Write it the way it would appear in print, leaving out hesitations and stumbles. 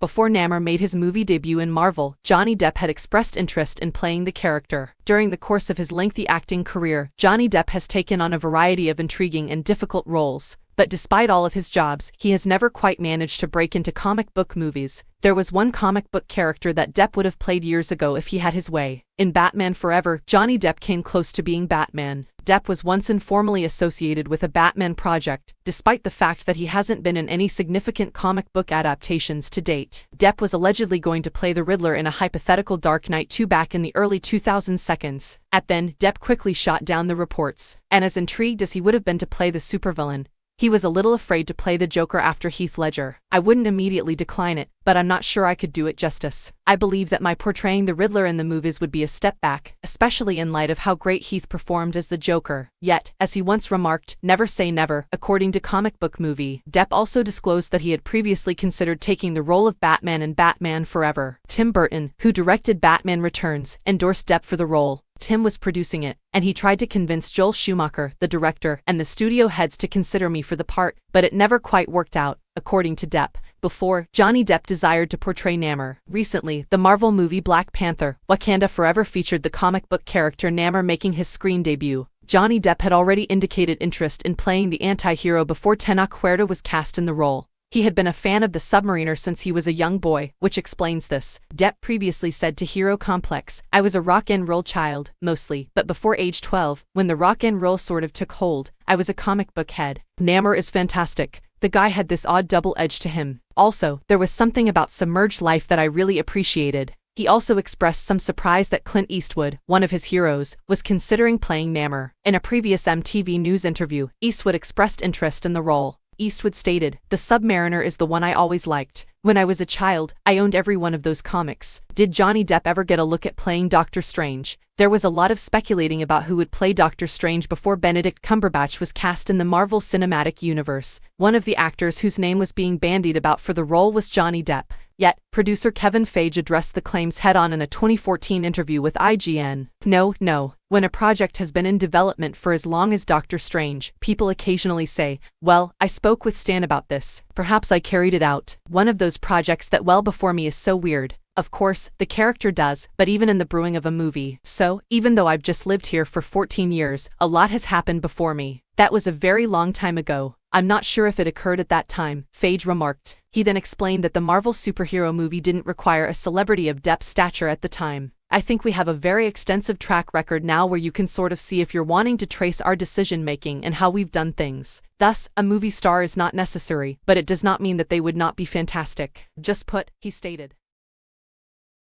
Before Namor made his movie debut in Marvel, Johnny Depp had expressed interest in playing the character. During the course of his lengthy acting career, Johnny Depp has taken on a variety of intriguing and difficult roles. But despite all of his jobs, he has never quite managed to break into comic book movies. There was one comic book character that Depp would have played years ago if he had his way. In Batman Forever, Johnny Depp came close to being Batman. Depp was once informally associated with a Batman project, despite the fact that he hasn't been in any significant comic book adaptations to date. Depp was allegedly going to play the Riddler in a hypothetical Dark Knight 2 back in the early 2000s. At then, Depp quickly shot down the reports, and as intrigued as he would have been to play the supervillain, he was a little afraid to play the Joker after Heath Ledger. I wouldn't immediately decline it, but I'm not sure I could do it justice. I believe that my portraying the Riddler in the movies would be a step back, especially in light of how great Heath performed as the Joker. Yet, as he once remarked, never say never. According to Comic Book Movie, Depp also disclosed that he had previously considered taking the role of Batman in Batman Forever. Tim Burton, who directed Batman Returns, endorsed Depp for the role. Tim was producing it, and he tried to convince Joel Schumacher, the director, and the studio heads to consider me for the part, but it never quite worked out, according to Depp. Before, Johnny Depp desired to portray Namor. Recently, the Marvel movie Black Panther: Wakanda Forever featured the comic book character Namor making his screen debut. Johnny Depp had already indicated interest in playing the anti-hero before Tenoch Huerta was cast in the role. He had been a fan of the Submariner since he was a young boy, which explains this. Depp previously said to Hero Complex, "I was a rock and roll child, mostly, but before age 12, when the rock and roll sort of took hold, I was a comic book head. Namor is fantastic. The guy had this odd double edge to him. Also, there was something about submerged life that I really appreciated." He also expressed some surprise that Clint Eastwood, one of his heroes, was considering playing Namor. In a previous MTV News interview, Eastwood expressed interest in the role. Eastwood stated, "The Submariner is the one I always liked. When I was a child, I owned every one of those comics." Did Johnny Depp ever get a look at playing Doctor Strange? There was a lot of speculating about who would play Doctor Strange before Benedict Cumberbatch was cast in the Marvel Cinematic Universe. One of the actors whose name was being bandied about for the role was Johnny Depp. Yet, producer Kevin Feige addressed the claims head-on in a 2014 interview with IGN. No. When a project has been in development for as long as Doctor Strange, people occasionally say, "Well, I spoke with Stan about this. Perhaps I carried it out. One of those projects that well before me is so weird." Of course, the character does, but even in the brewing of a movie. So, even though I've just lived here for 14 years, a lot has happened before me. That was a very long time ago. I'm not sure if it occurred at that time, Feige remarked. He then explained that the Marvel superhero movie didn't require a celebrity of Depp's stature at the time. "I think we have a very extensive track record now where you can sort of see if you're wanting to trace our decision-making and how we've done things. Thus, a movie star is not necessary, but it does not mean that they would not be fantastic. Just put," he stated.